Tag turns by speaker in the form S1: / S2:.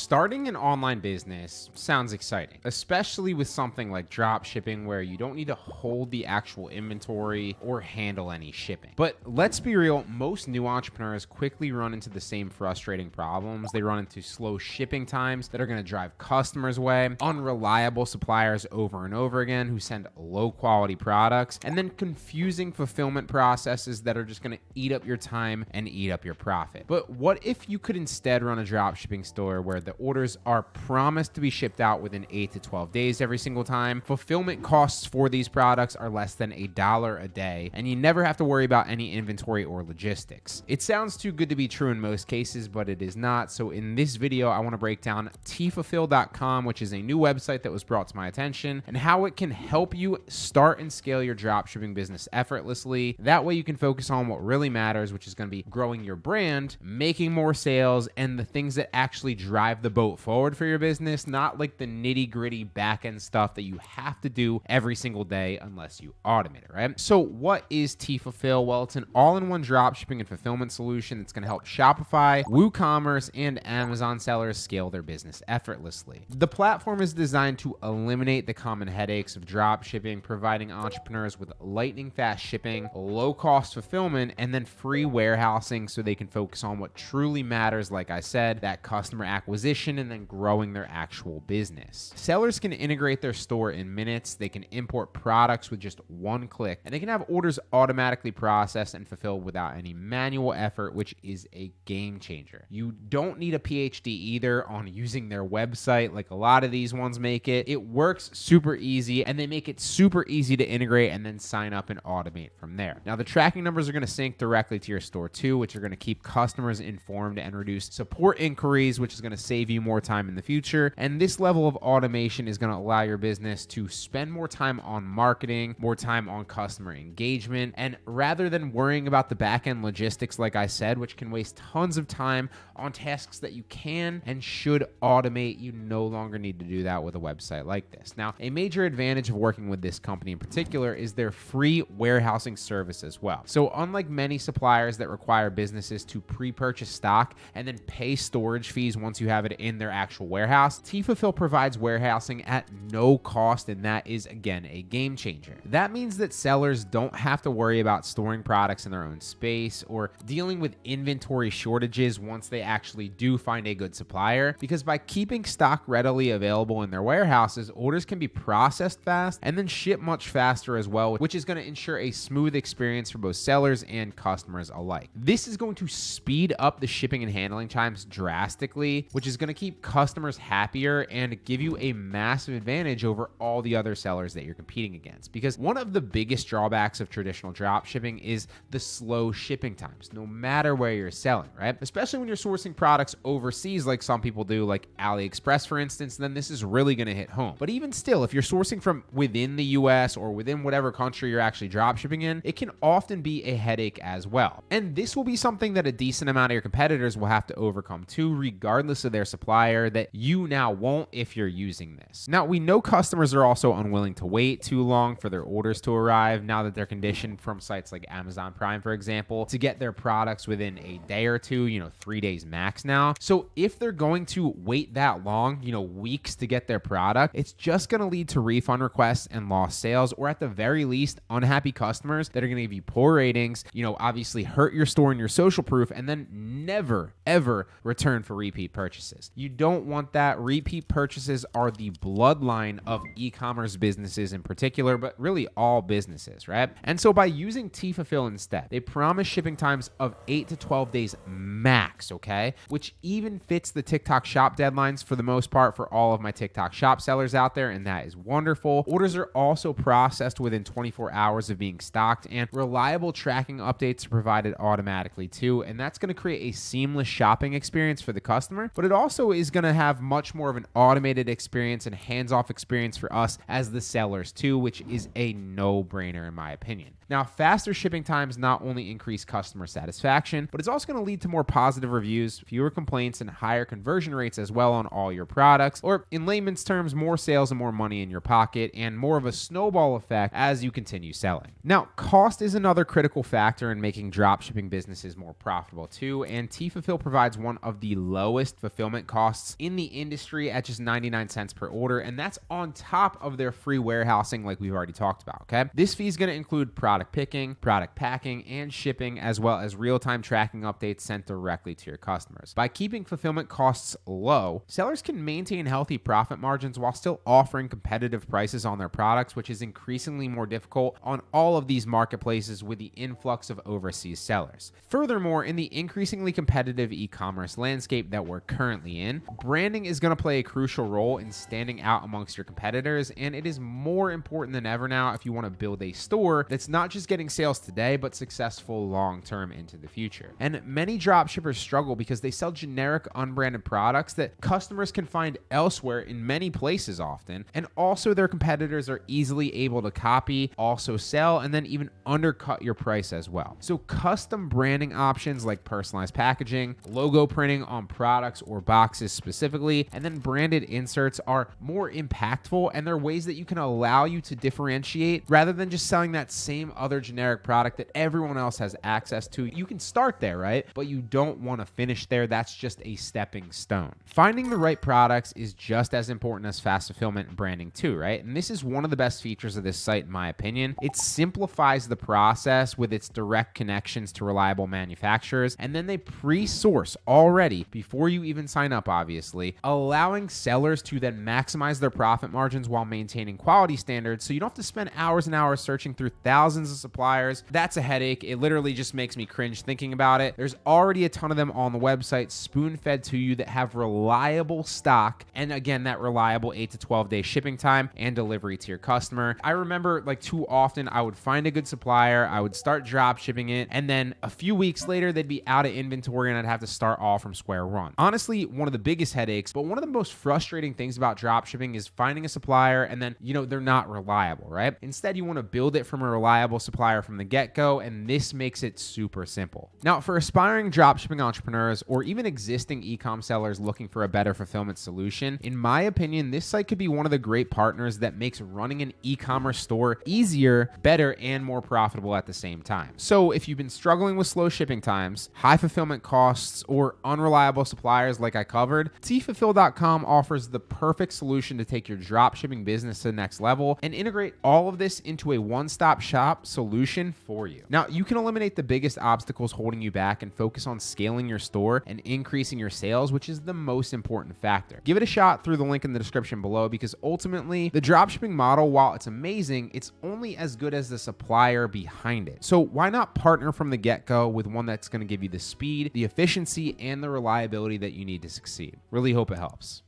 S1: Starting an online business sounds exciting, especially with something like drop shipping where you don't need to hold the actual inventory or handle any shipping. But let's be real, most new entrepreneurs quickly run into the same frustrating problems. They run into slow shipping times that are going to drive customers away, unreliable suppliers over and over again who send low quality products, and then confusing fulfillment processes that are just going to eat up your time and eat up your profit. But what if you could instead run a drop shipping store where the orders are promised to be shipped out within 8 to 12 days every single time? Fulfillment costs for these products are less than $1 a day, and you never have to worry about any inventory or logistics. It sounds too good to be true in most cases, but it is not. So in this video, I want to break down TFullfill.com, which is a new website that was brought to my attention, and how it can help you start and scale your dropshipping business effortlessly. That way you can focus on what really matters, which is going to be growing your brand, making more sales, and the things that actually drive the boat forward for your business, not like the nitty-gritty back-end stuff that you have to do every single day unless you automate it, right? So what is TFullfill? Well, it's an all-in-one dropshipping and fulfillment solution that's going to help Shopify, WooCommerce, and Amazon sellers scale their business effortlessly. The platform is designed to eliminate the common headaches of dropshipping, providing entrepreneurs with lightning-fast shipping, low-cost fulfillment, and then free warehousing so they can focus on what truly matters, like I said, that customer acquisition and then growing their actual business. Sellers can integrate their store in minutes, they can import products with just one click, and they can have orders automatically processed and fulfilled without any manual effort, which is a game changer. You don't need a PhD either on using their website like a lot of these ones make it. It works super easy, and they make it super easy to integrate and then sign up and automate from there. Now, the tracking numbers are going to sync directly to your store too, which are going to keep customers informed and reduce support inquiries, which is going to save you more time in the future. And this level of automation is going to allow your business to spend more time on marketing, more time on customer engagement, and rather than worrying about the back-end logistics, like I said, which can waste tons of time on tasks that you can and should automate, you no longer need to do that with a website like this. Now, a major advantage of working with this company in particular is their free warehousing service as well. So unlike many suppliers that require businesses to pre-purchase stock and then pay storage fees once you have it in their actual warehouse, TFullfill provides warehousing at no cost, and that is, again, a game changer. That means that sellers don't have to worry about storing products in their own space or dealing with inventory shortages once they actually do find a good supplier, because by keeping stock readily available in their warehouses, orders can be processed fast and then shipped much faster as well, which is going to ensure a smooth experience for both sellers and customers alike. This is going to speed up the shipping and handling times drastically, which is going to keep customers happier and give you a massive advantage over all the other sellers that you're competing against. Because one of the biggest drawbacks of traditional drop shipping is the slow shipping times, no matter where you're selling, right? Especially when you're sourcing products overseas, like some people do, like AliExpress, for instance, then this is really going to hit home. But even still, if you're sourcing from within the US or within whatever country you're actually drop shipping in, it can often be a headache as well. And this will be something that a decent amount of your competitors will have to overcome too, regardless of their supplier, that you now won't if you're using this. Now, we know customers are also unwilling to wait too long for their orders to arrive now that they're conditioned from sites like Amazon Prime, for example, to get their products within a day or two, 3 days max now. So if they're going to wait that long, weeks to get their product, it's just going to lead to refund requests and lost sales, or at the very least, unhappy customers that are going to give you poor ratings, obviously hurt your store and your social proof, and then never, ever return for repeat purchases. You don't want that. Repeat purchases are the bloodline of e-commerce businesses in particular, but really all businesses, right? And so by using TFullfill instead, they promise shipping times of 8 to 12 days max, okay? Which even fits the TikTok shop deadlines for the most part for all of my TikTok shop sellers out there, and that is wonderful. Orders are also processed within 24 hours of being stocked, and reliable tracking updates are provided automatically too, and that's going to create a seamless shopping experience for the customer, but it also is going to have much more of an automated experience and hands-off experience for us as the sellers too, which is a no-brainer in my opinion. Now, faster shipping times not only increase customer satisfaction, but it's also going to lead to more positive reviews, fewer complaints, and higher conversion rates as well on all your products, or in layman's terms, more sales and more money in your pocket, and more of a snowball effect as you continue selling. Now, cost is another critical factor in making dropshipping businesses more profitable too, and TFullfill provides one of the lowest fulfillment costs in the industry at just 99 cents per order, and that's on top of their free warehousing like we've already talked about, okay? This fee is going to include product picking, product packing, and shipping, as well as real-time tracking updates sent directly to your customers. By keeping fulfillment costs low, sellers can maintain healthy profit margins while still offering competitive prices on their products, which is increasingly more difficult on all of these marketplaces with the influx of overseas sellers. Furthermore, in the increasingly competitive e-commerce landscape that we're currently in, branding is going to play a crucial role in standing out amongst your competitors, and it is more important than ever now if you want to build a store that's not just getting sales today, but successful long-term into the future. And many dropshippers struggle because they sell generic, unbranded products that customers can find elsewhere in many places often, and also their competitors are easily able to copy, also sell, and then even undercut your price as well. So custom branding options like personalized packaging, logo printing on products or boxes specifically, and then branded inserts are more impactful, and they're ways that you can allow you to differentiate rather than just selling that same other generic product that everyone else has access to. You can start there, right? But you don't want to finish there. That's just a stepping stone. Finding the right products is just as important as fast fulfillment and branding too, right? And this is one of the best features of this site, in my opinion. It simplifies the process with its direct connections to reliable manufacturers, and then they pre-source already before you even sign up, obviously, allowing sellers to then maximize their profit margins while maintaining quality standards, so you don't have to spend hours and hours searching through thousands of suppliers. That's a headache. It literally just makes me cringe thinking about it. There's already a ton of them on the website, spoon-fed to you, that have reliable stock, and again, that reliable 8 to 12 day shipping time and delivery to your customer. I remember like too often I would find a good supplier, I would start drop shipping it, and then a few weeks later they'd be out of inventory and I'd have to start all from square one. Honestly, one of the biggest headaches, but one of the most frustrating things about drop shipping is finding a supplier and then, they're not reliable, right? Instead, you want to build it from a reliable supplier from the get-go, and this makes it super simple. Now, for aspiring dropshipping entrepreneurs or even existing e-com sellers looking for a better fulfillment solution, in my opinion, this site could be one of the great partners that makes running an e-commerce store easier, better, and more profitable at the same time. So if you've been struggling with slow shipping times, high fulfillment costs, or unreliable suppliers like I covered, TFullfill.com offers the perfect solution to take your dropshipping business to the next level and integrate all of this into a one-stop shop solution for you. Now, you can eliminate the biggest obstacles holding you back and focus on scaling your store and increasing your sales, which is the most important factor. Give it a shot through the link in the description below, because ultimately the dropshipping model, while it's amazing, it's only as good as the supplier behind it. So why not partner from the get-go with one that's going to give you the speed, the efficiency, and the reliability that you need to succeed? Really hope it helps.